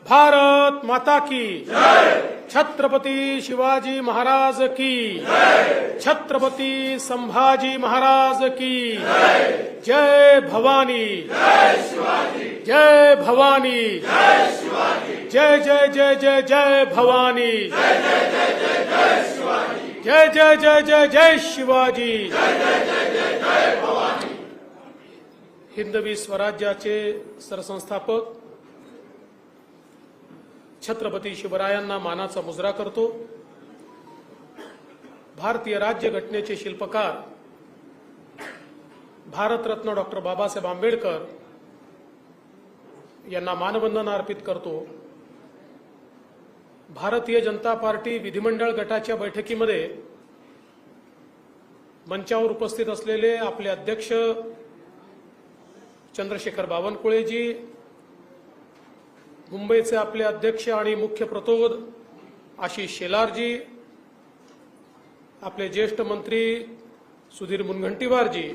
भारत माता की छत्रपति शिवाजी महाराज की छत्रपति संभाजी महाराज की जय भवानी जय भवानी जय जय जय जय जय भवानी जय जय जय जय जय शिवाजी हिंदवी स्वराज्याचे सरसंस्थापक छत्रपती शिवरायांना मानाचा मुजरा करतो। भारतीय राज्य घटनेचे शिल्पकार भारतरत्न डॉक्टर बाबासाहेब आंबेडकर यांना मानवंदना अर्पित करतो। भारतीय जनता पार्टी विधिमंडळ गटाच्या बैठकीमध्ये मंचावर उपस्थित असलेले आपले अध्यक्ष चंद्रशेखर बावनकुळेजी, मुंबईचे आपले अध्यक्ष आणि मुख्य प्रतोद आशिष शेलारजी, आपले ज्येष्ठ मंत्री सुधीर मुनगंटीवारजी,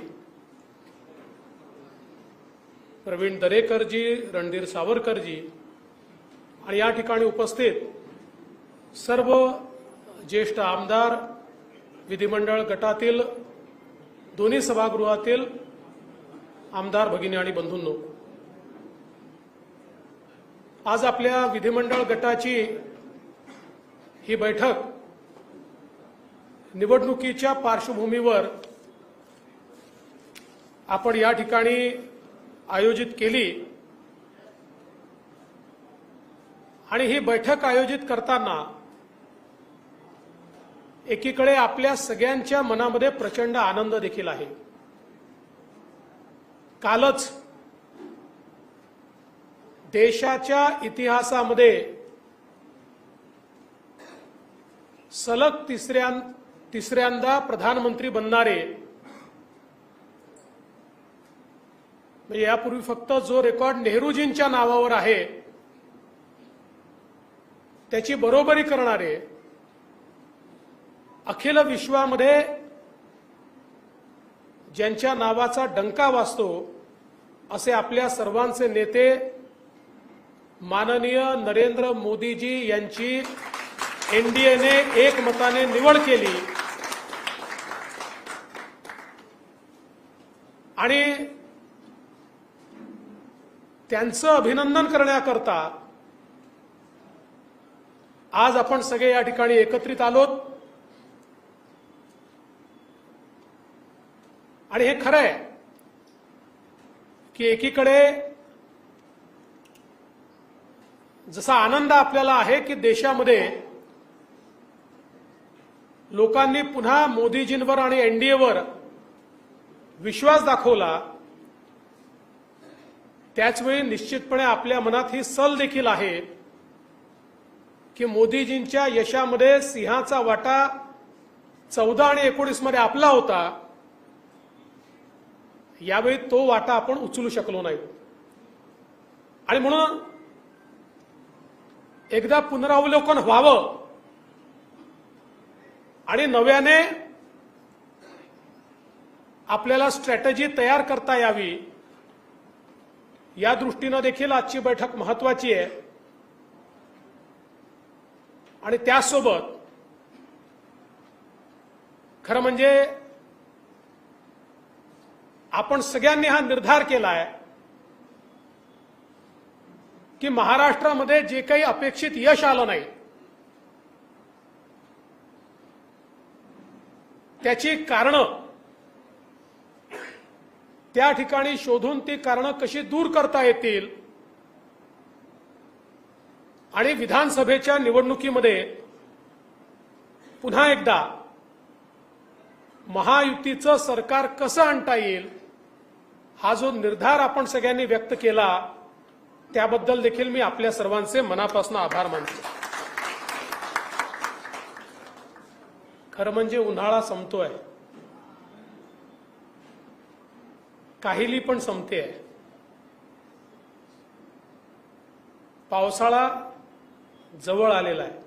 प्रवीण दरेकरजी, रणधीर सावरकरजी आणि या ठिकाणी उपस्थित सर्व ज्येष्ठ आमदार, विधिमंडळ गटातील दोन्ही सभागृहातील आमदार भगिनी आणि बंधूंनो, आज आपल्या विधिमंडळ गटाची ही बैठक निवडणुकीच्या पार्श्वभूमीवर आपण या ठिकाणी आयोजित केली आणि ही बैठक आयोजित करताना एकीकडे आपल्या सगळ्यांच्या मनामध्ये प्रचंड आनंद देखील आहे। कालच देशाच्या इतिहासामध्ये सलग तिसऱ्यांदा प्रधानमंत्री बनणारे, म्हणजे यापूर्वी फक्त जो रेकॉर्ड नेहरूजींच्या नावावर आहे त्याची बरोबरी करणारे, अखिल विश्वामध्ये ज्यांच्या नावाचा डंका वाजतो असे आपल्या सर्वांचे नेते माननीय नरेंद्र मोदीजी यांची एनडीएने एकमताने निवड केली आणि त्यांचं अभिनंदन करण्याकरता आज आपण सगळे या ठिकाणी एकत्रित आलोत। आणि हे खरं आहे की एकीकडे जसा आनंद आपल्याला आहे की देशामध्ये लोकांनी पुन्हा मोदीजींवर आणि एनडीएवर विश्वास दाखवला, त्याचवेळी निश्चितपणे आपल्या मनात ही सल देखील आहे की मोदीजींच्या यशामध्ये सिंहाचा वाटा 14 आणि 19 मध्ये आपला होता, यावेळी तो वाटा आपण उचलू शकलो नाही आणि म्हणून एकदा पुनरावलोकन व्हावं आणि नव्याने आपल्याला स्ट्रॅटेजी तयार करता यावी, या दृष्टीने देखील आजची बैठक महत्त्वाची आहे। आणि त्यासोबत खरं म्हणजे आपण सगळ्यांनी हा निर्धार केलाय की महाराष्ट्रामध्ये जे काही अपेक्षित यश आलं नाही त्याची कारणं त्या ठिकाणी शोधून ती कारणं कशी दूर करता येतील आणि विधानसभेच्या निवडणुकीमध्ये पुन्हा एकदा महायुतीचं सरकार कसं आणता येईल हा जो निर्धार आपण सगळ्यांनी व्यक्त केला त्याबद्दल देखील मी आपल्या सर्वांचे मनापासून आभार मानतो। खरं म्हणजे उन्हाळा संपतोय, काहिली पण संपते आहे, पावसाळा जवळ आलेला आहे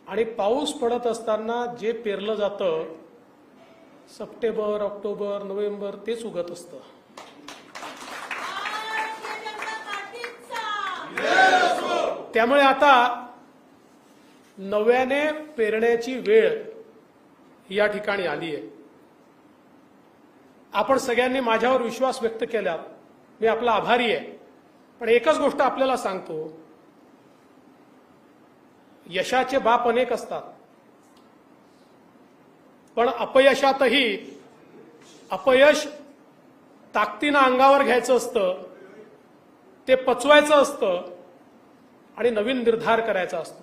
आणि पाऊस पडत असताना जे पेरलं जातं सप्टेंबर, ऑक्टोबर, नोव्हेंबर तेच उगत असतं। त्यामुळे आता नव्याने पेरण्याची वेळ या ठिकाणी आली आहे. आपण सगळ्यांनी माझ्यावर विश्वास व्यक्त केला, मी आपला आभारी आहे. पण एकच गोष्ट आपल्याला सांगतो, यशाचे बाप अनेक असतात, पण अपयशातही अपयश ताकदीनं अंगावर घ्यायचं असतं, ते पचवायचं असतं आणि नवीन निर्धार करायचा असतो.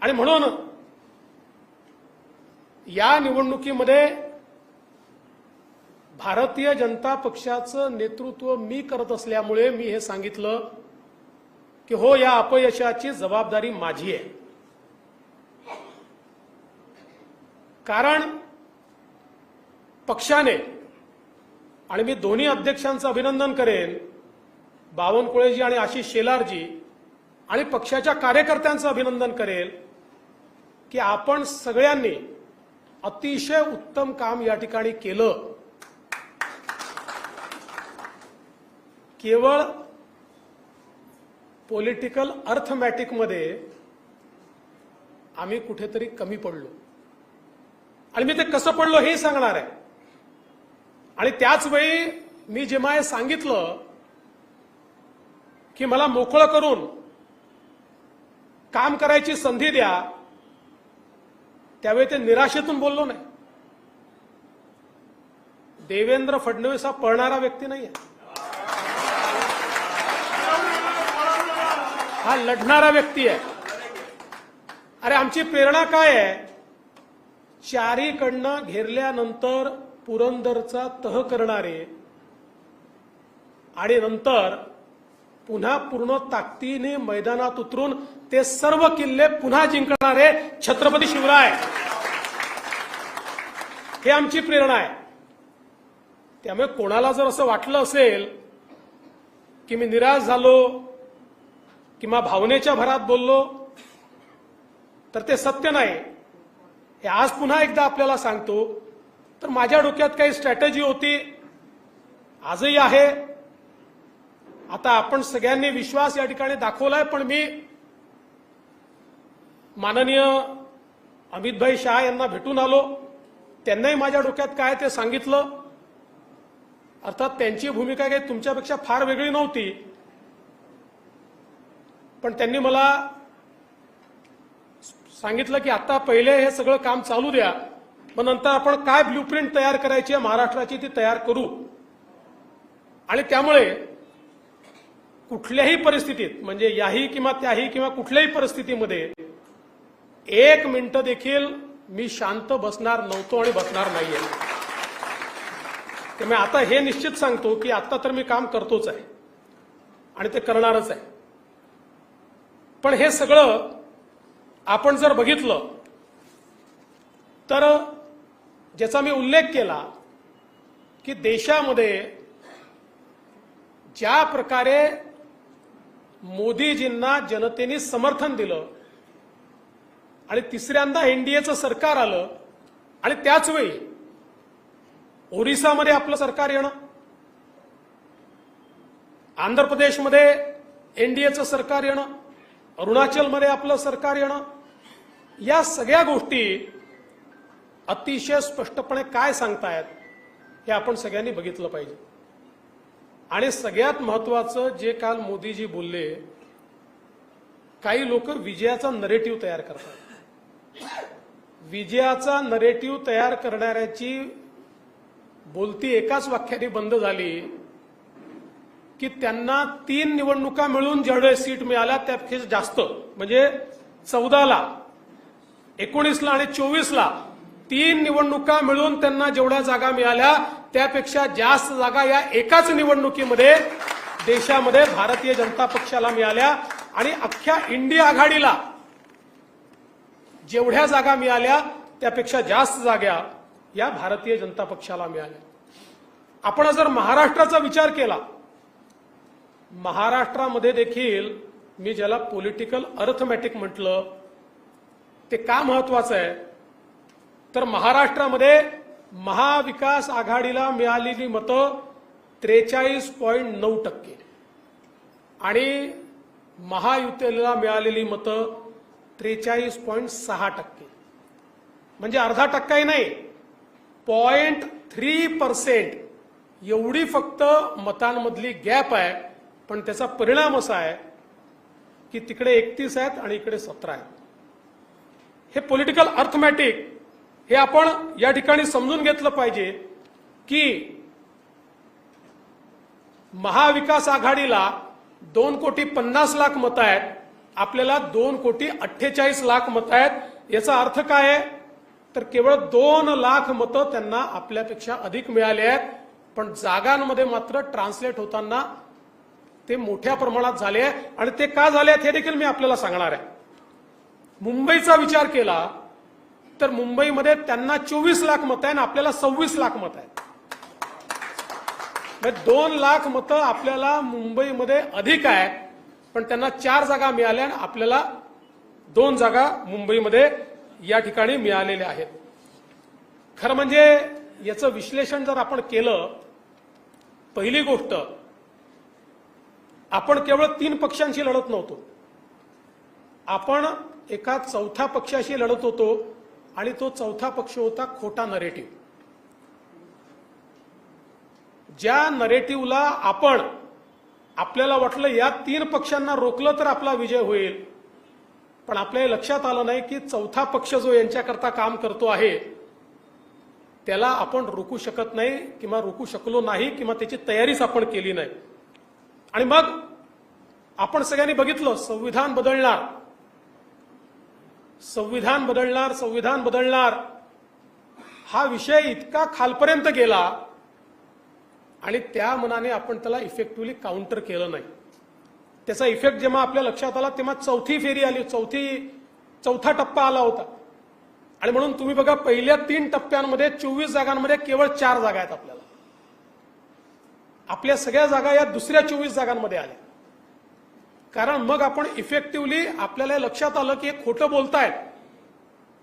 आणि म्हणून या निवडणुकीमध्ये भारतीय जनता पक्षाचं नेतृत्व मी करत असल्यामुळे मी हे सांगितलं की हो, या अपयशाची जबाबदारी माझी आहे. कारण पक्षाने, आणि मी दोन्ही अध्यक्षांचं अभिनंदन करेन, बावनकुळेजी आणि आशिष शेलारजी, आणि पक्षाच्या कार्यकर्त्यांचं अभिनंदन करेल की आपण सगळ्यांनी अतिशय उत्तम काम या ठिकाणी केलं. केवळ पॉलिटिकल अर्थमॅटिकमध्ये आम्ही कुठेतरी कमी पडलो, आणि मी ते कसं पडलो हे सांगणार आहे. आणि त्याच वेळी मी जेव्हा हे सांगितलं की मला मोकळं करून काम करायची संधी द्या, त्यावेळी ते निराशेतून बोललो नाही. देवेंद्र फडणवीस हा पळणारा व्यक्ती नाही आहे, हा लढणारा व्यक्ती आहे. अरे आमची प्रेरणा काय आहे? चारीकडनं घेरल्यानंतर पुरंदरचा तह करणारे आणि नंतर पुन्हा पूर्ण ताकदीने मैदानात उतरून ते सर्व किल्ले पुन्हा जिंकणारे छत्रपती शिवराय, हे आमची प्रेरणा आहे. त्यामुळे कोणाला जर असं वाटलं असेल की मी निराश झालो किंवा भावनेच्या भरात बोललो, तर ते सत्य नाही. हे आज पुन्हा एकदा आपल्याला सांगतो, तर माझ्या डोक्यात काही स्ट्रॅटेजी होती, आजही आहे. आता आपण सगळ्यांनी विश्वास या ठिकाणी दाखवलाय, पण मी माननीय अमितभाई शाह यांना भेटून आलो, त्यांनाही माझ्या डोक्यात काय ते सांगितलं. अर्थात त्यांची भूमिका काही तुमच्यापेक्षा फार वेगळी नव्हती, पण त्यांनी मला सांगितलं की आता पहिले हे सगळं काम चालू द्या, मग नंतर आपण काय ब्ल्यूप्रिंट तयार करायची आहे महाराष्ट्राची ती तयार करू. आणि त्यामुळे कुठल्याही परिस्थितीत, म्हणजे याही किंवा त्याही किंवा कुठल्याही परिस्थितीमध्ये एक मिनिट देखील मी शांत बसणार नव्हतो आणि बसणार नाहीये. त्यामुळे आता हे निश्चित सांगतो की आता तर मी काम करतोच आहे आणि ते करणारच आहे. पण हे सगळं आपण जर बघितलं तर ज्याचा मी उल्लेख केला की देशामध्ये ज्या प्रकारे मोदीजींना जनतेने समर्थन दिलं आणि तिसऱ्यांदा एनडीएचं सरकार आलं, आणि त्याच वेळी ओरिसामध्ये आपलं सरकार येणं, आंध्र प्रदेशमध्ये एनडीएचं सरकार येणं, अरुणाचलमध्ये आपलं सरकार येणं, या सगळ्या गोष्टी अतिशय स्पष्टपणे काय सांगतायत हे आपण सगळ्यांनी बघितलं पाहिजे. आणि सगळ्यात महत्वाचं जे काल मोदीजी बोलले, काही लोक विजयाचा नरेटिव्ह तयार करतात. विजयाचा नरेटिव्ह तयार करणाऱ्याची बोलती एकाच वाक्याने बंद झाली की त्यांना 3 निवडणुका मिळून जेवढे सीट मिळाल्या त्यापेक्षा जास्त, म्हणजे 14ला, 19ला आणि 24ला 3 निवडणुका मिळून त्यांना जेवढ्या जागा मिळाल्या त्यापेक्षा जास्त जागा या एकाच निवडणुकीमध्ये देशामध्ये भारतीय जनता पक्षाला मिळाल्या. आणि अख्ख्या इंडिया आघाडीला जेवढ्या जागा मिळाल्या त्यापेक्षा जास्त जागा या भारतीय जनता पक्षाला मिळाल्या. आपण जर महाराष्ट्राचा विचार केला, महाराष्ट्रामध्ये देखील मी ज्याला पॉलिटिकल अर्थमॅटिक म्हटलं ते का महत्वाचं आहे, तर महाराष्ट्रामध्ये महाविकास आघाडीला मिळालेली मतं 43.9%. आणि महायुतीला मिळालेली मतं 43.6%, म्हणजे अर्धा टक्काही नाही, 0.3% एवढी फक्त मतांमधली गॅप आहे. पण त्याचा परिणाम असा आहे की तिकडे 31 आहेत आणि इकडे 17 आहेत. हे पॉलिटिकल अर्थमॅटिक हे आपण या ठिकाणी समजून घेतलं पाहिजे की महाविकास आघाडीला 2,50,00,000 मतं आहेत, आपल्याला 2,48,00,000 मतं आहेत. याचा अर्थ काय आहे तर केवळ 2 लाख मतं त्यांना आपल्यापेक्षा अधिक मिळाले आहेत. पण जागांमध्ये मात्र ट्रान्सलेट होताना ते मोठ्या प्रमाणात झाले आहे. आणि ते का झाले आहेत हे देखील मी आपल्याला सांगणार आहे. मुंबईचा विचार केला तर मुंबईमध्ये त्यांना 24 लाख मतं आहे आणि आपल्याला 26 लाख मतं आहेत. 2 लाख मतं आपल्याला मुंबईमध्ये अधिक आहे, पण त्यांना 4 जागा मिळाल्या आणि आपल्याला 2 जागा मुंबईमध्ये या ठिकाणी मिळालेल्या आहेत. खरं म्हणजे याचं विश्लेषण जर आपण केलं, पहिली गोष्ट, आपण केवळ 3 पक्षांशी लढत नव्हतो, आपण एका चौथ्या पक्षाशी लढत होतो आणि तो चौथा पक्ष होता खोटा नरेटिव्ह. ज्या नरेटिव्हला आपल्याला वाटलं या 3 पक्षांना रोखलं तर आपला विजय होईल, पण आपल्या लक्षात आलं नाही की चौथा पक्ष जो यांच्याकरता काम करतो आहे त्याला आपण रोखू शकत नाही किंवा रोखू शकलो नाही किंवा त्याची तयारीच आपण केली नाही. आणि मग आपण सगळ्यांनी बघितलं संविधान बदलणार, संविधान बदलणार, संविधान बदलणार हा विषय इतका खालपर्यंत गेला आणि त्या मनाने आपण त्याला इफेक्टिव्हली काउंटर केलं नाही. त्याचा इफेक्ट जेव्हा आपल्या लक्षात आला तेव्हा चौथी फेरी आली, चौथा टप्पा आला होता. आणि म्हणून तुम्ही बघा पहिल्या 3 टप्प्यांमध्ये 24 जागांमध्ये केवळ 4 जागा आहेत आपल्याला. आपल्या सगळ्या जागा या दुसऱ्या 24 जागांमध्ये आल्या. कारण मग आपण इफेक्टिव्हली आपल्याला लक्षात आलं की हे खोटं बोलतायत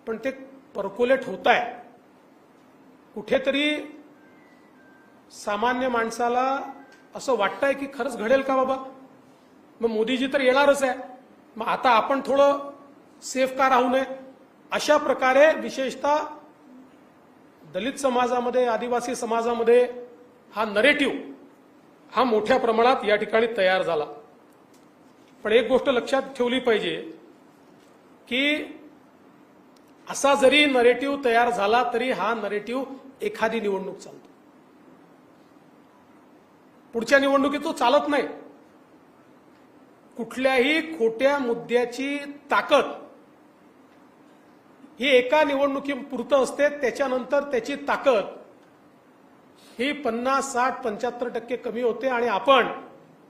पण ते पर्क्युलेट होत आहे. कुठेतरी सामान्य माणसाला असं वाटतंय की खरंच घडेल का बाबा, मग मोदीजी तर येणारच आहे, मग आता आपण थोडं सेफ का राहू नये. अशा प्रकारे विशेषतः दलित समाजामध्ये, आदिवासी समाजामध्ये हा नरेटिव्ह हा मोठ्या प्रमाणात या ठिकाणी तयार झाला. पण एक गोष्ट लक्षात ठेवली पाहिजे की असा जरी नरेटिव्ह तयार झाला तरी हा नरेटिव्ह एखादी निवडणूक चालतो, पुढच्या निवडणुकीत तो चालत नाही. कुठल्याही खोट्या मुद्द्याची ताकद ही एका निवडणुकीपुरतं असते, त्याच्यानंतर त्याची ताकद ही 50, 60, 75% कमी होते आणि आपण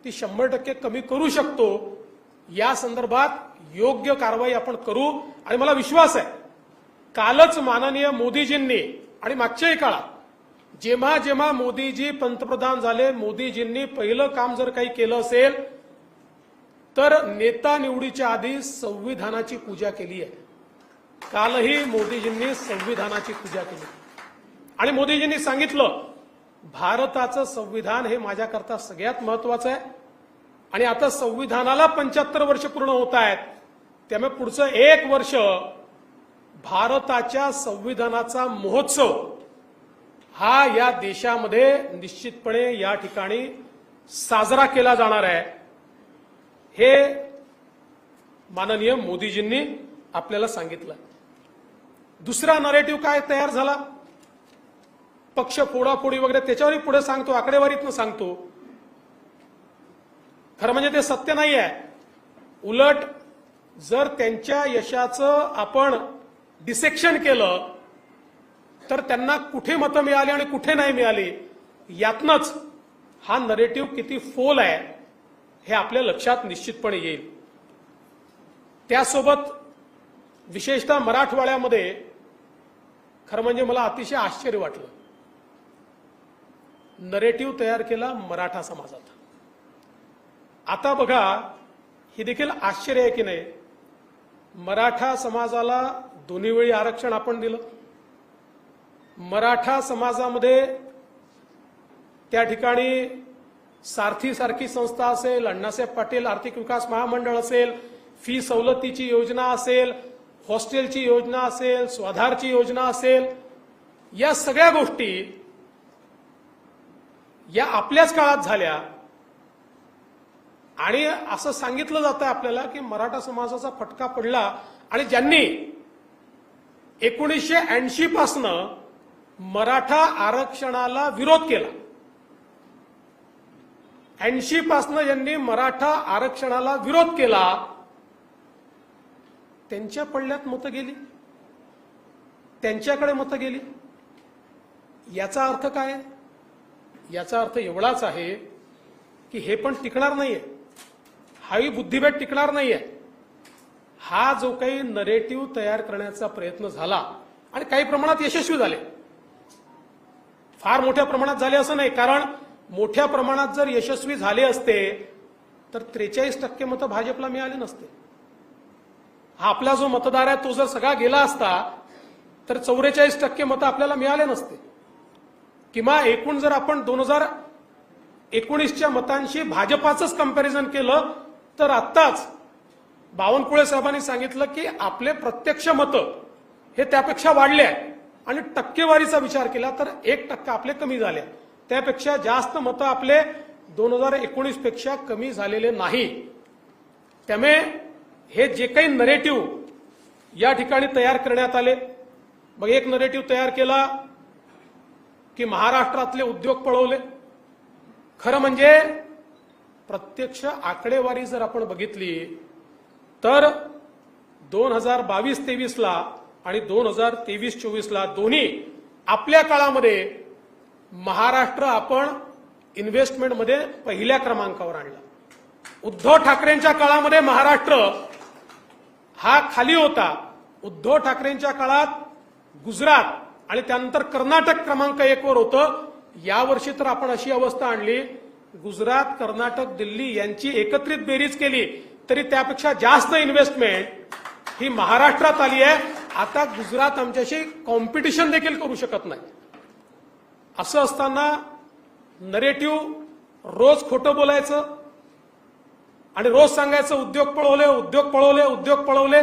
ती 100% कमी करू शकतो. या संदर्भात योग्य कारवाई आपण करू. आणि मला विश्वास आहे कालच माननीय मोदीजींनी आणि मागच्याही काळात जेव्हा जेव्हा मोदीजी पंतप्रधान झाले, मोदीजींनी पहिलं काम जर काही केलं असेल तर नेता निवडीच्या आधी संविधानाची पूजा केली आहे. कालही मोदीजींनी संविधानाची पूजा केली आणि मोदीजींनी सांगितलं भारताचं संविधान हे माझ्याकरता सगळ्यात महत्वाचं आहे. आणि आता संविधानाला 75 वर्ष पूर्ण होत आहेत, त्यामुळे पुढचं 1 वर्ष भारताच्या संविधानाचा महोत्सव हा या देशामध्ये निश्चितपणे या ठिकाणी साजरा केला जाणार आहे. हे माननीय मोदीजींनी आपल्याला सांगितलं. दुसरा नरेटिव्ह काय तयार झाला, पक्ष फोडाफोडी वगैरे, त्याच्यावरही पुढे सांगतो, आकडेवारीतनं सांगतो. खरं म्हणजे ते सत्य नाही आहे. उलट जर त्यांच्या यशाचं आपण डिसेक्शन केलं तर त्यांना कुठे मतं मिळाली आणि कुठे नाही मिळाली यातनंच हा नरेटिव्ह किती फोल आहे हे आपल्या लक्षात निश्चितपणे येईल. त्यासोबत विशेषतः मराठवाड्यामध्ये खरं म्हणजे मला अतिशय आश्चर्य वाटलं. नरेटिव्ह तयार केला मराठा समाजात. आता बघा हे देखील आश्चर्य आहे की नाही, मराठा समाजाला दोन्ही वेळी आरक्षण आपण दिलं. मराठा समाजामध्ये त्या ठिकाणी सारथी सारखी संस्था असेल, अण्णासाहेब पाटील आर्थिक विकास महामंडळ असेल, फी सवलतीची योजना असेल, हॉस्टेलची योजना असेल, स्वाधारची योजना असेल, या सगळ्या गोष्टी या आपल्याच काळात झाल्या. आणि असं सांगितलं जातं आपल्याला की मराठा समाजाचा फटका पडला आणि ज्यांनी 1980 पासनं मराठा आरक्षणाला विरोध केला, 80 पासनं ज्यांनी मराठा आरक्षणाला विरोध केला, त्यांच्या पडल्यात मतं गेली, त्यांच्याकडे मतं गेली. याचा अर्थ काय आहे? याचा अर्थ एवढाच आहे की हे पण टिकणार नाहीये, हाही बुद्धिभेद टिकणार नाहीये. हा जो काही नरेटिव्ह तयार करण्याचा प्रयत्न झाला आणि काही प्रमाणात यशस्वी झाले, फार मोठ्या प्रमाणात झाले असं नाही, कारण मोठ्या प्रमाणात जर यशस्वी झाले असते तर 43% मतं भाजपला मिळाली नसते. हा आपला जो मतदार आहे तो जर सगळा गेला असता तर 44% मतं आपल्याला मिळाले नसते. किंवा एकूण जर आपण 2019च्या मतांशी भाजपाचंच कंपॅरिझन केलं तर आत्ताच बावनकुळे साहेबांनी सांगितलं की आपले प्रत्यक्ष मतं हे त्यापेक्षा वाढले आहे आणि टक्केवारीचा विचार केला तर 1% आपले कमी झाले. त्यापेक्षा जास्त मतं आपले 2019 पेक्षा कमी झालेले नाही. त्यामुळे हे जे काही नरेटिव्ह या ठिकाणी तयार करण्यात आले, मग एक नरेटिव्ह तयार केला की महाराष्ट्रातले उद्योग पळवले. खरं म्हणजे प्रत्यक्ष आकडेवारी जर आपण बघितली तर 2022-23ला आणि 2023-24ला दोन्ही आपल्या काळामध्ये महाराष्ट्र आपण इन्व्हेस्टमेंटमध्ये पहिल्या क्रमांकावर आणला. उद्धव ठाकरेंच्या काळामध्ये महाराष्ट्र हा खाली होता. उद्धव ठाकरेंच्या काळात गुजरात आणि त्यानंतर कर्नाटक क्रमांक 1 वर होतं. यावर्षी तर आपण अशी अवस्था आणली, गुजरात, कर्नाटक, दिल्ली यांची एकत्रित बेरीज केली तरी त्यापेक्षा जास्त इन्व्हेस्टमेंट ही महाराष्ट्रात आली आहे. आता गुजरात आमच्याशी कॉम्पिटिशन देखील करू शकत नाही. असं असताना नरेटिव्ह रोज खोटं बोलायचं आणि रोज सांगायचं उद्योग पळवले, उद्योग पळवले, उद्योग पळवले.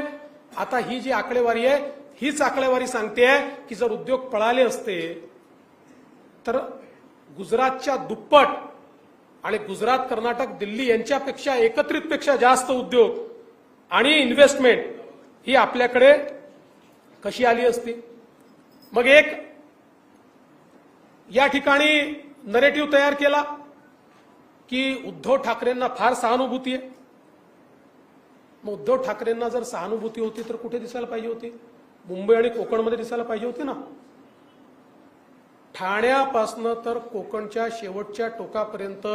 आता ही जी आकडेवारी आहे हीच आकडेवारी सांगते की जर उद्योग पळाले असते तर गुजरातच्या दुप्पट आणि गुजरात, कर्नाटक, दिल्ली यांच्यापेक्षा एकत्रितपेक्षा जास्त उद्योग आणि इन्व्हेस्टमेंट ही आपल्याकडे कशी आली असती. मग एक या ठिकाणी नरेटिव्ह तयार केला की उद्धव ठाकरेंना फार सहानुभूती आहे. मग उद्धव ठाकरेंना जर सहानुभूती होती तर कुठे दिसायला पाहिजे होती? मुंबई आणि कोकणमध्ये दिसायला पाहिजे होती ना. ठाण्यापासनं तर कोकणच्या शेवटच्या टोकापर्यंत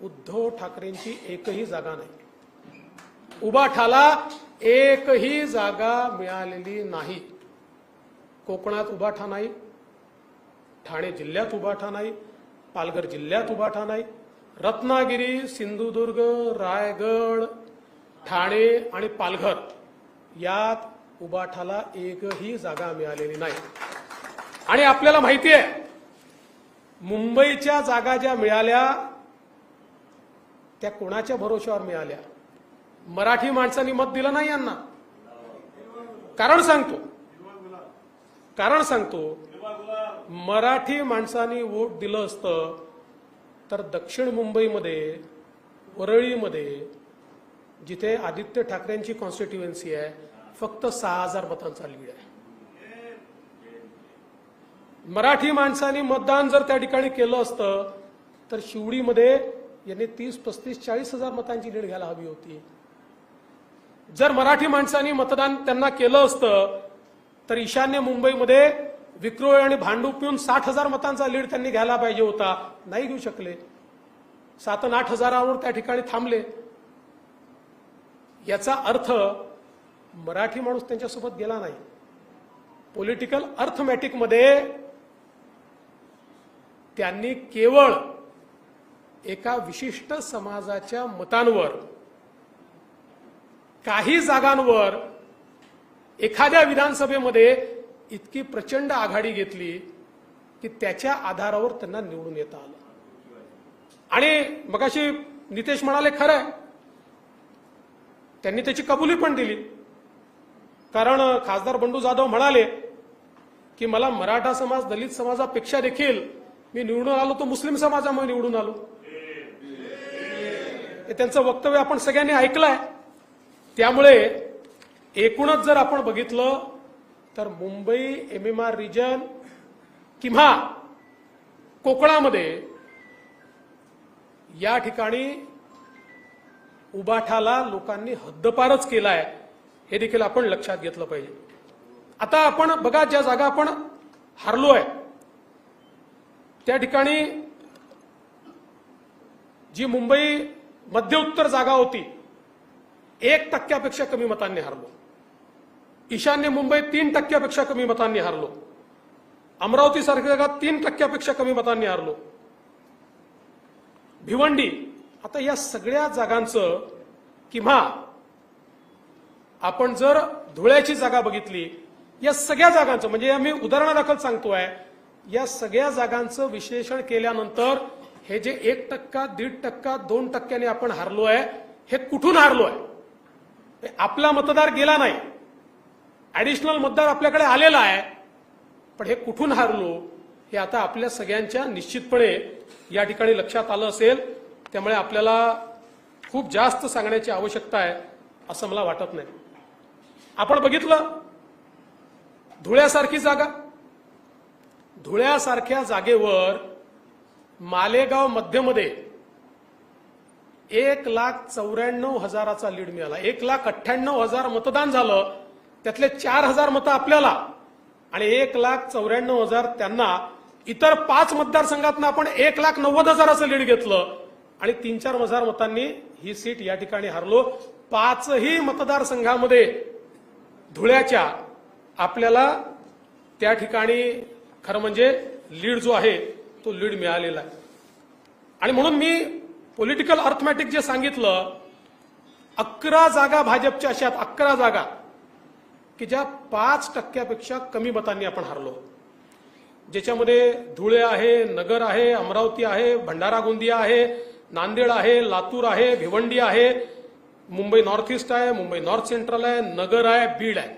उद्धव ठाकरेंची एकही जागा नाही. उबाठाला एकही जागा मिळालेली नाही. कोकणात उबाठा नाही, ठाणे जिल्ह्यात उबाठा नाही, पालघर जिल्ह्यात उबाठा नाही, रत्नागिरी, सिंधुदुर्ग, रायगड, ठाणे आणि पालघर यात उबाठाला एकही जागा मिळालेली नाही. आणि आपल्याला माहिती आहे मुंबईच्या जागा ज्या मिळाल्या त्या कोणाच्या भरोश्यावर मिळाल्या? मराठी माणसांनी मत दिलं नाही यांना. कारण सांगतो मराठी माणसांनी वोट दिलं असतं तर दक्षिण मुंबईमध्ये, वरळीमध्ये, जिथे आदित्य ठाकरेंची कॉन्स्टिट्युएन्सी आहे, फक्त 6000 मतांचा लीड आहे. मराठी माणसांनी मतदान जर त्या ठिकाणी केलं असतं तर शिवडीमध्ये यांनी 30, 35, 40,000 मतांची लीड घ्यायला हवी होती. जर मराठी माणसांनी मतदान त्यांना केलं असतं तर ईशान्य मुंबईमध्ये विक्रोळी आणि भांडूप पिऊन 60,000 मतांचा लीड त्यांनी घ्यायला पाहिजे होता. नाही घेऊ शकले. 7 आणि 8 हजारावर त्या ठिकाणी थांबले. याचा अर्थ मराठी माणूस त्यांच्यासोबत गेला नाही. पॉलिटिकल अर्थमॅटिकमध्ये त्यांनी केवळ एका विशिष्ट समाजाच्या मतांवर, काही जागांवर एखाद्या विधानसभेमध्ये इतकी प्रचंड आघाडी घेतली की त्याच्या आधारावर त्यांना निवडून येता आलं. आणि मगाशी नितेश म्हणाले खरं आहे, त्यांनी त्याची कबुली पण दिली. कारण खासदार बंडू जाधव म्हणाले की मला मराठा समाज दलित समाजापेक्षा देखील मी निवडून आलो तो मुस्लिम समाजामुळे निवडून आलो. हे त्यांचं वक्तव्य आपण सगळ्यांनी ऐकलंय. त्यामुळे एकूणच जर आपण बघितलं तर मुंबई MMR रिजन किंवा कोकणामध्ये या ठिकाणी उबाठाला लोकांनी हद्दपारच केलाय, हे देखील आपण लक्षात घेतलं पाहिजे. आता आपण बघा, ज्या जागा आपण हारलोय त्या ठिकाणी जी मुंबई मध्य उत्तर जागा होती 1% कमी मतांनी हारलो. ईशान्य मुंबई 3% कमी मतांनी हारलो. अमरावती सारख्या जागा 3% कमी मतांनी हारलो. भिवंडी, आता या सगळ्या जागांचं किंवा आपण जर धुळ्याची जागा बघितली, या सगळ्या जागांचं म्हणजे आम्ही उदाहरणादाखल सांगतोय, या सगळ्या जागांचं विश्लेषण केल्यानंतर हे जे 1%, 1.5%, 2% आपण हारलोय, हे कुठून हारलोय? आपला मतदार गेला नाही, ऍडिशनल मतदार आपल्याकडे आलेला आहे, पण हे कुठून हारलो हे आता आपल्या सगळ्यांच्या निश्चितपणे या ठिकाणी लक्षात आलं असेल. त्यामुळे आपल्याला खूप जास्त सांगण्याची आवश्यकता आहे असं मला वाटत नाही. आपण बघितलं धुळ्यासारखी जागा, धुळ्यासारख्या जागेवर मालेगाव मध्यमध्ये 1,94,000चा लीड मिळाला. 1,98,000 मतदान झालं, त्यातले 4,000 मतं आपल्याला आणि 1,94,000 त्यांना. इतर 5 मतदारसंघातनं आपण 1,90,000चं लीड घेतलं आणि 3-4,000 मतांनी ही सीट या ठिकाणी हारलो. 5ही मतदारसंघामध्ये धुळ्याच्या आपल्याला त्या ठिकाणी खरं म्हणजे लीड जो आहे तो लीड मिळालेला आहे. आणि म्हणून मी पॉलिटिकल अर्थमॅटिक जे सांगितलं, 11 जागा भाजपच्या अशा 11 जागा की ज्या 5%पेक्षा कमी मतांनी आपण हारलो, ज्याच्यामध्ये धुळे आहे, नगर आहे, अमरावती आहे, भंडारा गोंदिया आहे, नांदेड आहे, लातूर आहे, भिवंडी आहे, मुंबई नॉर्थ ईस्ट आहे, मुंबई नॉर्थ सेंट्रल आहे, नगर आहे, बीड आहे.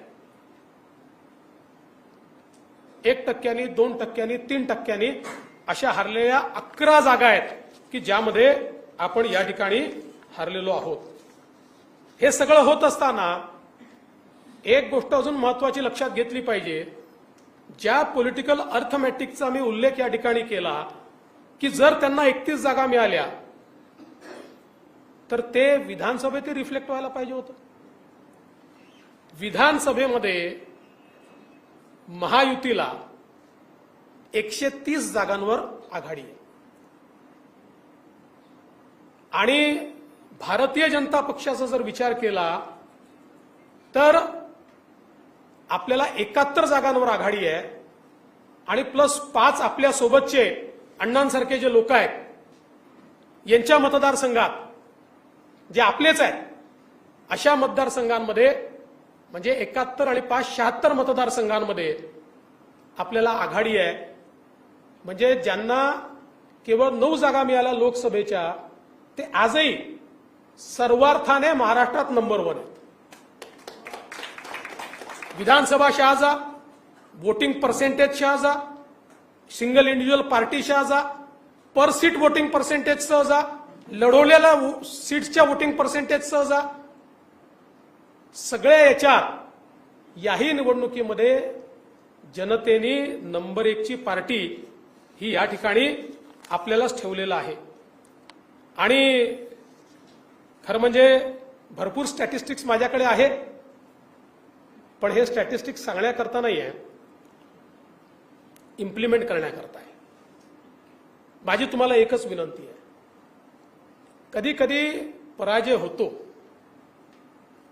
1%, 2%, 3% अशा हारलेल्या 11 जागा आहेत की ज्यामध्ये आपण या ठिकाणी हारलेलो आहोत. हे सगळं होत असताना एक गोष्ट अजून महत्वाची लक्षात घेतली पाहिजे. ज्या पॉलिटिकल अर्थमॅटिकचा मी उल्लेख या ठिकाणी केला की जर त्यांना 31 जागा मिळाल्या तर ते विधानसभेत रिफ्लेक्ट व्हायला पाहिजे होतं. विधानसभेमध्ये महायुतीला 130 जागांवर आघाडी आहे आणि भारतीय जनता पक्षाचा जर विचार केला तर आपल्याला 71 जागांवर आघाडी आहे आणि प्लस 5 आपल्या सोबतचे अण्णांसारखे जे लोक आहेत यांच्या मतदारसंघात जे आपलेच आहेत अशा मतदारसंघांमध्ये म्हणजे 71 आणि 5 76 मतदारसंघांमध्ये आपल्याला आघाडी आहे. म्हणजे ज्यांना केवळ 9 जागा मिळाल्या लोकसभेच्या ते आजही सर्वार्थाने महाराष्ट्रात नंबर 1 आहेत. विधानसभा शहाजा, वोटिंग पर्सेंटेज शहाजा, सिंगल इंडिव्हिज्युअल पार्टी शहाजा, पर सीट वोटिंग पर्सेंटेज सहजा, लढवलेल्या सीट्सच्या वोटिंग पर्सेंटेज सहजा, सगळ्या याच्यात याही निवडणुकीमध्ये जनतेने नंबर 1ची पार्टी ही या ठिकाणी आपल्यालाच ठेवलेलं आहे. आणि खरं म्हणजे भरपूर स्टॅटिस्टिक्स माझ्याकडे आहेत, पण हे स्टॅटिस्टिक्स सांगण्याकरता नाही आहे, इम्प्लिमेंट करण्याकरता आहे. माझी तुम्हाला एकच विनंती आहे, कधी कधी पराजय होतो,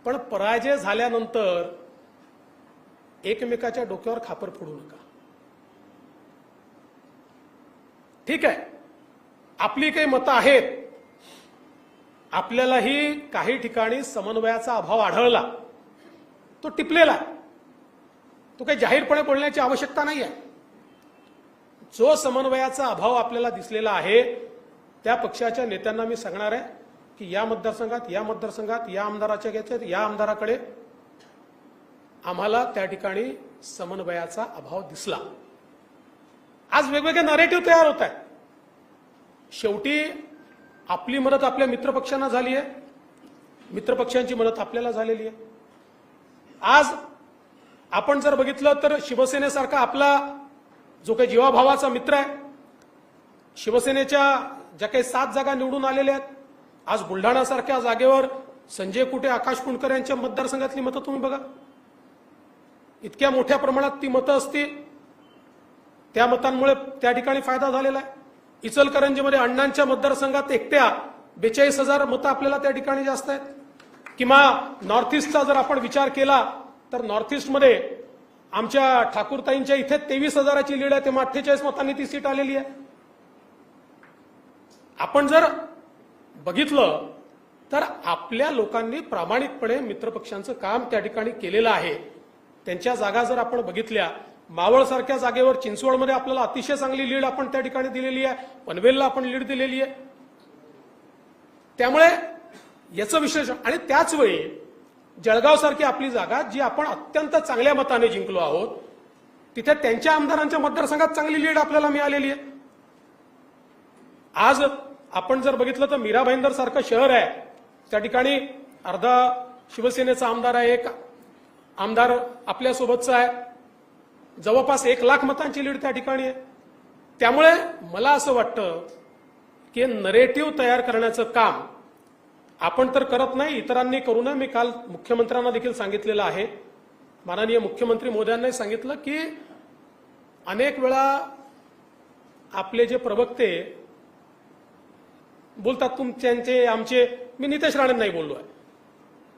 पण पराजय झाल्यानंतर एकमेकाच्या डोक्यावर खापर फोडू नका. ठीक आहे, आपली काही मतं आहेत, आपल्यालाही काही ठिकाणी समन्वयाचा अभाव आढळला, तो टिपलेला आहे, तो काही जाहीरपणे बोलण्याची आवश्यकता नाही आहे. जो समन्वयाचा अभाव आपल्याला दिसलेला आहे त्या पक्षाच्या नेत्यांना मी सांगणार आहे की या मतदारसंघात या आमदाराच्या घेतल्यात या आमदाराकडे आम्हाला त्या ठिकाणी समन्वयाचा अभाव दिसला। आज वेगवेगळे नरेटिव्ह तयार होत आहेत। शेवटी आपली मदत आपल्या मित्रपक्षांना झाली आहे, मित्रपक्षांची मदत आपल्याला झालेली आहे। आज आपण जर बघितलं तर शिवसेनेसारखा आपला जो काही जीवाभावाचा मित्र आहे, शिवसेनेच्या ज्या काही 7 जागा निवडून आलेल्या आहेत, आज बुलढाणासारख्या जागेवर संजय कुटे, आकाश कुणकर यांच्या मतदारसंघातली मतं तुम्ही बघा, इतक्या मोठ्या प्रमाणात ती मतं असतील, त्या मतांमुळे त्या ठिकाणी फायदा झालेला आहे। इचलकरंजीमध्ये अण्णांच्या मतदारसंघात एकट्या 42,000 मतं आपल्याला त्या ठिकाणी जास्त आहेत। किंवा नॉर्थ ईस्टचा जर आपण विचार केला तर नॉर्थ ईस्टमध्ये आमच्या ठाकूरताईंच्या इथे 23,000ची लीड आहे, तेव्हा 48 मतांनी ती सीट आलेली आहे। आपण जर बघितलं तर आपल्या लोकांनी प्रामाणिकपणे मित्रपक्षांचं काम त्या ठिकाणी केलेलं आहे। त्यांच्या जागा जर आपण बघितल्या, मावळसारख्या जागेवर चिंचवडमध्ये आपल्याला अतिशय चांगली लीड आपण त्या ठिकाणी दिलेली आहे, पनवेलला आपण लीड दिलेली आहे। त्यामुळे याचं विश्लेषण, आणि त्याच वेळी जळगावसारखी आपली जागा जी आपण अत्यंत चांगल्या मताने जिंकलो आहोत, तिथे त्यांच्या आमदारांच्या मतदारसंघात चांगली लीड आपल्याला मिळालेली आहे। आज आपण जर बघितलं तर मीरा भाईंदर सारखं शहर आहे, त्या ठिकाणी अर्धा शिवसेनेचा आमदार आहे, एक आमदार आपल्यासोबतचा आहे, जवळपास 1 लाख मतांची लीड त्या ठिकाणी आहे। त्यामुळे मला असं वाटतं की नरेटिव्ह तयार करण्याचं काम आपण तर करत नाही, इतरांनी करू नये। मी काल मुख्यमंत्र्यांना देखील सांगितलेलं आहे, माननीय मुख्यमंत्री महोदयांनी सांगितलं की अनेक वेळा आपले जे प्रवक्ते बोलतात, तुमचे आमचे, मी नितेश राणे नाही बोललो आहे,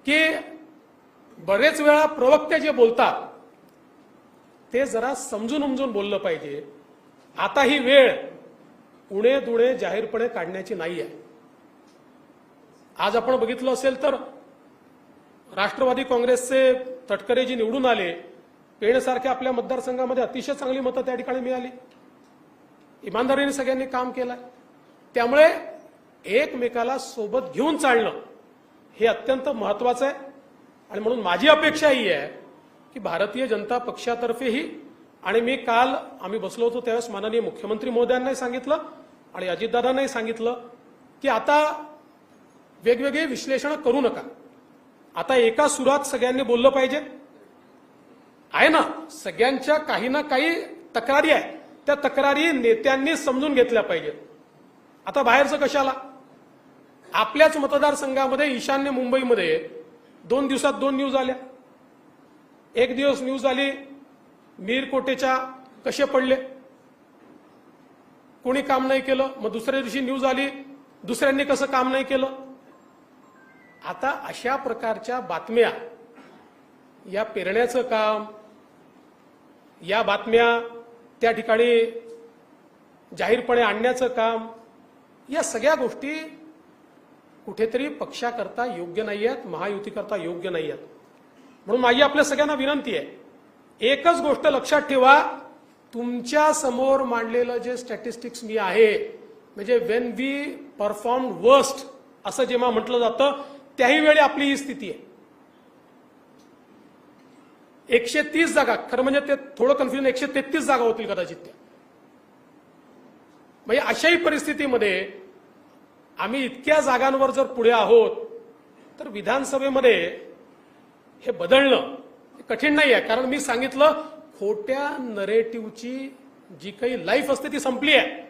की बरेच वेळा प्रवक्ते जे बोलतात ते जरा समजून उमजून बोललं पाहिजे। आता ही वेळ उणे दुणे जाहीरपणे काढण्याची नाही आहे। आज आपण बघितलं असेल तर राष्ट्रवादी काँग्रेसचे तटकरे जी निवडून आले, पेणसारख्या आपल्या मतदारसंघामध्ये अतिशय चांगली मतं त्या ठिकाणी मिळाली, इमानदारीने सगळ्यांनी काम केलंय। त्यामुळे एकमेकाला सोबत घेऊन चालणं हे अत्यंत महत्वाचं आहे। आणि म्हणून माझी अपेक्षा ही आहे की भारतीय जनता पक्षातर्फेही, आणि मी काल आम्ही बसलो होतो त्यावेळेस माननीय मुख्यमंत्री महोदयांनाही सांगितलं आणि अजितदादांनाही सांगितलं की आता वेगवेगळे विश्लेषण करू नका, आता एका सुरात सगळ्यांनी बोललं पाहिजे। आहे ना, सगळ्यांच्या काही ना काही तक्रारी आहे, त्या तक्रारी नेत्यांनी समजून घेतल्या पाहिजेत। आता बाहेरचं कशाला, आपल्याच मतदारसंघामध्ये ईशान्य मुंबईमध्ये 2 दिवसात 2 न्यूज आल्या। एक दिवस न्यूज आली मीरकोटेच्या कसे पडले, कोणी काम नाही केलं, मग दुसऱ्या दिवशी न्यूज आली दुसऱ्यांनी कसं काम नाही केलं। आता अशा प्रकारच्या बातम्या, या पेरण्याचं काम, या बातम्या त्या ठिकाणी जाहीरपणे आणण्याचं काम, या सगळ्या गोष्टी कुठेतरी पक्षाकरता योग्य नाही आहेत, महायुतीकरता योग्य नाही आहेत। म्हणून माझी आपल्या सगळ्यांना विनंती आहे, एकच गोष्ट लक्षात ठेवा, तुमच्या समोर मांडलेलं जे स्टॅटिस्टिक्स मी आहे, म्हणजे वेन वी परफॉर्म वर्स्ट असं जेव्हा म्हटलं जातं त्याही वेळी आपली ही स्थिती आहे। 130 जागा, खरं म्हणजे ते थोडं कन्फ्युजन, 133 जागा होतील कदाचित त्या। म्हणजे अशाही परिस्थितीमध्ये आम्ही इतक्या जागांवर जर पुढे आहोत तर विधानसभेमध्ये हे बदलणं कठीण नाही आहे। कारण मी सांगितलं, खोट्या नरेटिव्हची जी काही लाईफ असते ती संपली आहे।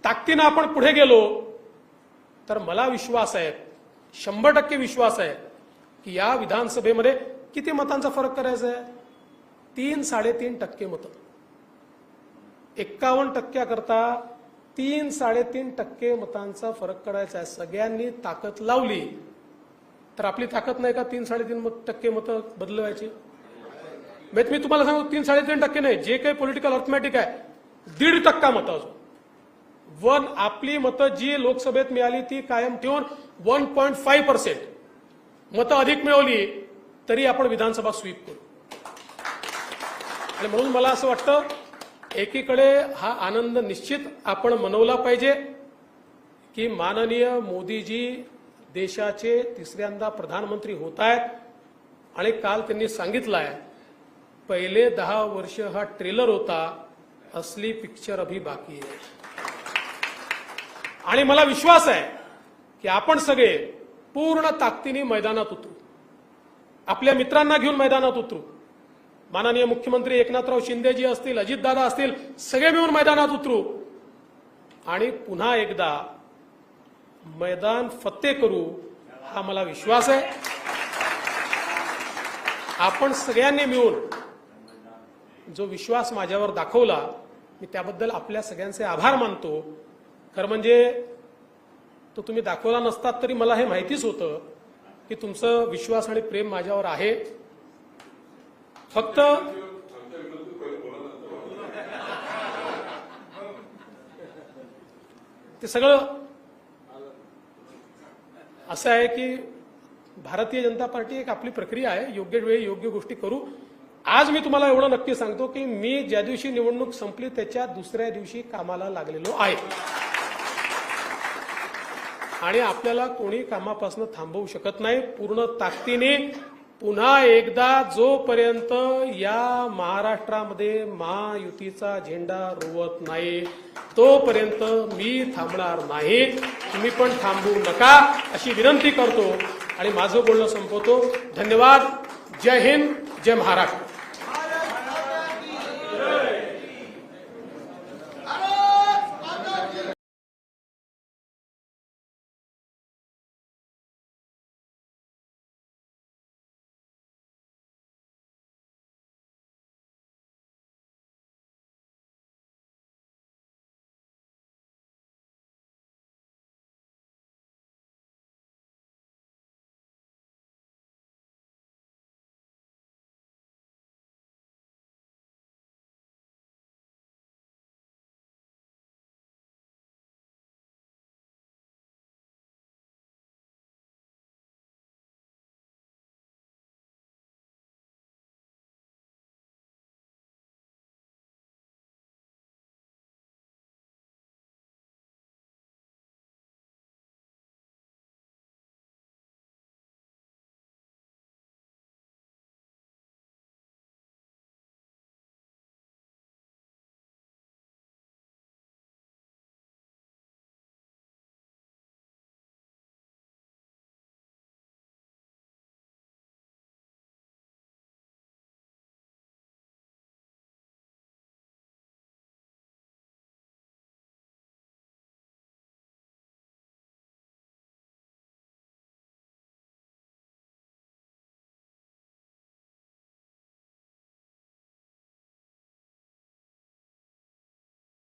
ताकदीनं आपण पुढे गेलो तर मला विश्वास आहे, 100% विश्वास आहे की या विधानसभेमध्ये किती मतांचा फरक करायचा आहे, 3-3.5% मतं। 51% करता 3-3.5% मतांचा फरक करायचा आहे। सगळ्यांनी ताकद लावली तर आपली ताकद नाही का 3-3.5% मतं बदलवायची। मी तुम्हाला सांगू, 3-3.5% नाही, जे काही पॉलिटिकल अर्थमॅटिक आहे 1.5% मतं अजून आपली मतं जी लोकसभेत मिळाली ती कायम ठेवून 1.5% मतं अधिक मिळवली तरी आपण विधानसभा स्वीप करू। आणि म्हणून मला असं वाटतं, एकीकडे हा आनंद निश्चित आपण मनवला पाहिजे की माननीय मोदीजी देशाचे तिसऱ्यांदा प्रधानमंत्री होत आहेत आणि काल त्यांनी सांगितलं आहे पहिले 10 वर्ष हा ट्रेलर होता, असली पिक्चर अभी बाकी आहे. आणि मला विश्वास आहे की आपण सगळे पूर्ण ताकदीने मैदानात उतरू, आपल्या मित्रांना घेऊन मैदानात उतरू. माननीय मुख्यमंत्री एकनाथराव शिंदेजी असतील, अजितदादा असतील, सगळे मिळून मैदानात उतरू आणि पुन्हा एकदा मैदान फत्ते करू, हा मला विश्वास आहे. आपण सगळ्यांनी मिळून जो विश्वास माझ्यावर दाखवला, मी त्याबद्दल आपल्या सगळ्यांचे आभार मानतो. खरं म्हणजे तो तुम्ही दाखवला नसतात तरी मला हे माहितीच होतं की तुमचं विश्वास आणि प्रेम माझ्यावर आहे. फक्त ते सगळं असं आहे की भारतीय जनता पार्टी एक आपली प्रक्रिया आहे, योग्य वेळी योग्य गोष्टी करू. आज मी तुम्हाला एवढं नक्की सांगतो की मी ज्या दिवशी निवडणूक संपली त्याच्या दुसऱ्या दिवशी कामाला लागलेलो आहे आणि आपल्याला कोणी कामापासून थांबवू शकत नाही. पूर्ण ताकदीने पुन्हा एकदा जोपर्यंत या महाराष्ट्रामध्ये महायुतीचा झेंडा रोवत नाही तोपर्यंत मी थांबणार नाही. तुम्ही पण थांबू नका अशी विनंती करतो आणि माझं बोलणं संपवतो. धन्यवाद. जय हिंद, जय महाराष्ट्र.